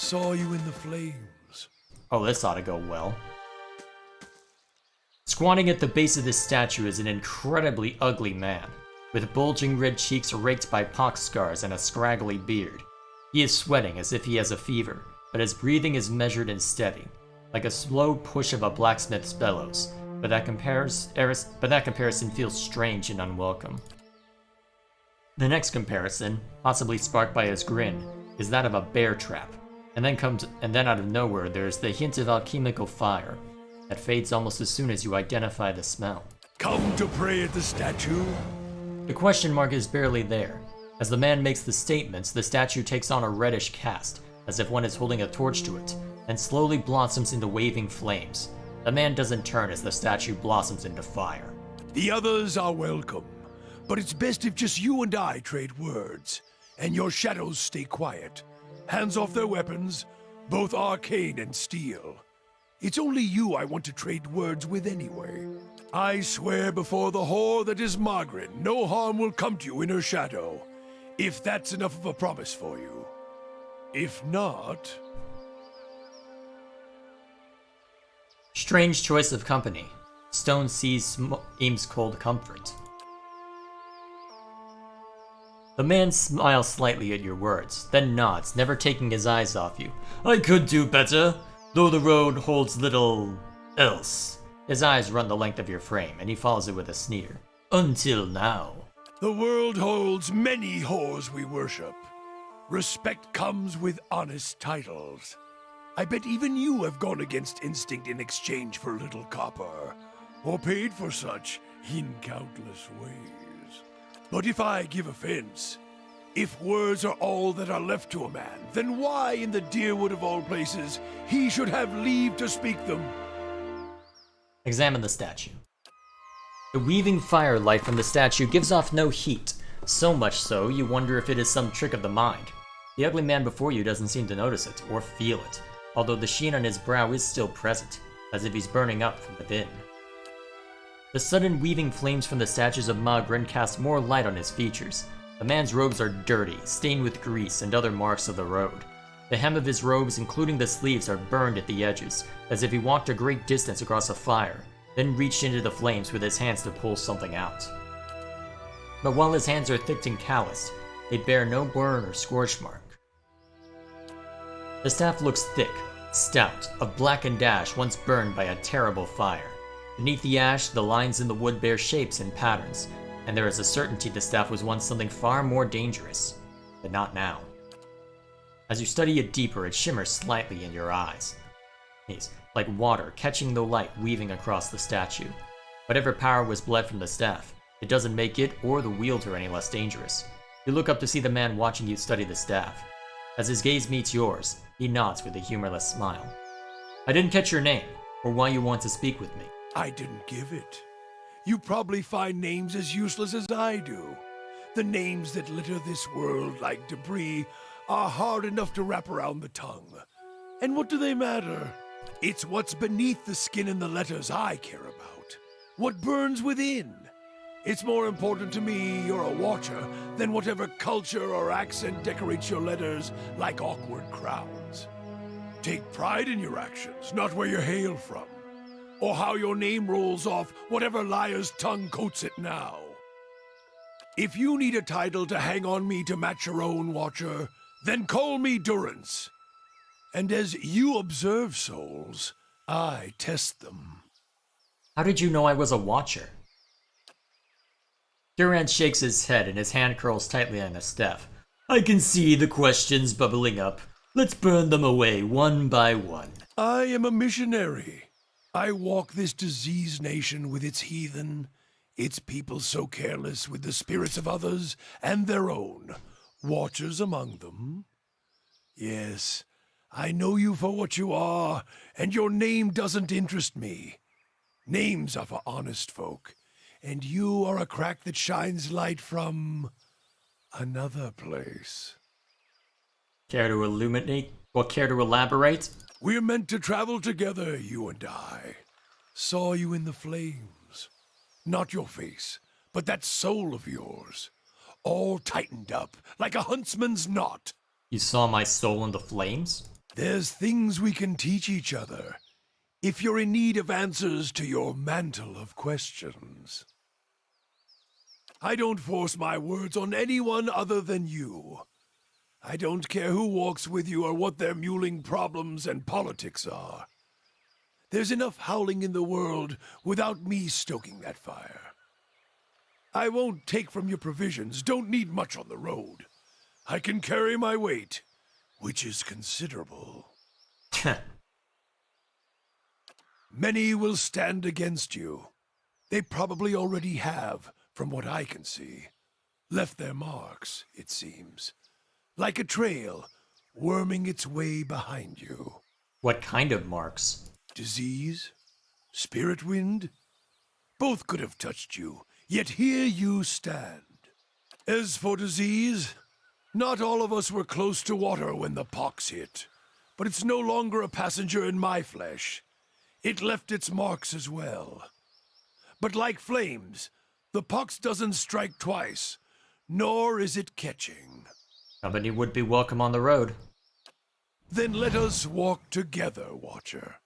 Saw you in the flames. Oh, this ought to go well. Squatting at the base of this statue is an incredibly ugly man, with bulging red cheeks raked by pox scars and a scraggly beard. He is sweating as if he has a fever, but his breathing is measured and steady, like a slow push of a blacksmith's bellows, but that comparison feels strange and unwelcome. The next comparison, possibly sparked by his grin, is that of a bear trap, and then out of nowhere there's the hint of alchemical fire that fades almost as soon as you identify the smell. Come to pray at the statue? The question mark is barely there. As the man makes the statements, the statue takes on a reddish cast, as if one is holding a torch to it, and slowly blossoms into waving flames. The man doesn't turn as the statue blossoms into fire. The others are welcome, but it's best if just you and I trade words, and your shadows stay quiet. Hands off their weapons, both arcane and steel. It's only you I want to trade words with anyway. I swear before the whore that is Margaret, no harm will come to you in her shadow, if that's enough of a promise for you. If not... Strange choice of company. Stone sees Eames' cold comfort. The man smiles slightly at your words, then nods, never taking his eyes off you. I could do better, though the road holds little else. His eyes run the length of your frame, and he follows it with a sneer. Until now. The world holds many whores we worship. Respect comes with honest titles. I bet even you have gone against instinct in exchange for a little copper, or paid for such in countless ways. But if I give offense, if words are all that are left to a man, then why in the Deerwood of all places he should have leave to speak them? Examine the statue. The weaving firelight from the statue gives off no heat, so much so you wonder if it is some trick of the mind. The ugly man before you doesn't seem to notice it, or feel it, although the sheen on his brow is still present, as if he's burning up from within. The sudden weaving flames from the statues of Magrin cast more light on his features. The man's robes are dirty, stained with grease and other marks of the road. The hem of his robes, including the sleeves, are burned at the edges, as if he walked a great distance across a fire, then reached into the flames with his hands to pull something out. But while his hands are thick and calloused, they bear no burn or scorch mark. The staff looks thick, stout, of blackened ash once burned by a terrible fire. Beneath the ash, the lines in the wood bear shapes and patterns, and there is a certainty the staff was once something far more dangerous, but not now. As you study it deeper, it shimmers slightly in your eyes. It's like water catching the light weaving across the statue. Whatever power was bled from the staff, it doesn't make it or the wielder any less dangerous. You look up to see the man watching you study the staff. As his gaze meets yours, he nods with a humorless smile. I didn't catch your name, or why you want to speak with me. I didn't give it. You probably find names as useless as I do. The names that litter this world like debris are hard enough to wrap around the tongue. And what do they matter? It's what's beneath the skin and the letters I care about. What burns within. It's more important to me you're a watcher than whatever culture or accent decorates your letters like awkward crowns. Take pride in your actions, not where you hail from, or how your name rolls off whatever liar's tongue coats it now. If you need a title to hang on me to match your own, Watcher, then call me Durance. And as you observe souls, I test them. How did you know I was a watcher? Durance shakes his head and his hand curls tightly on the staff. I can see the questions bubbling up. Let's burn them away one by one. I am a missionary. I walk this diseased nation with its heathen, its people so careless with the spirits of others and their own, watchers among them. Yes, I know you for what you are, and your name doesn't interest me. Names are for honest folk, and you are a crack that shines light from another place. Care to illuminate, or care to elaborate? We're meant to travel together, you and I. Saw you in the flames. Not your face, but that soul of yours. All tightened up, like a huntsman's knot. You saw my soul in the flames? There's things we can teach each other if you're in need of answers to your mantle of questions. I don't force my words on anyone other than you. I don't care who walks with you or what their mewling problems and politics are. There's enough howling in the world without me stoking that fire. I won't take from your provisions, don't need much on the road. I can carry my weight, which is considerable. Many will stand against you. They probably already have, from what I can see. Left their marks, it seems. Like a trail, worming its way behind you. What kind of marks? Disease? Spirit wind? Both could have touched you, yet here you stand. As for disease, not all of us were close to water when the pox hit, but it's no longer a passenger in my flesh. It left its marks as well. But like flames, the pox doesn't strike twice, nor is it catching. Company would be welcome on the road. Then let us walk together, Watcher.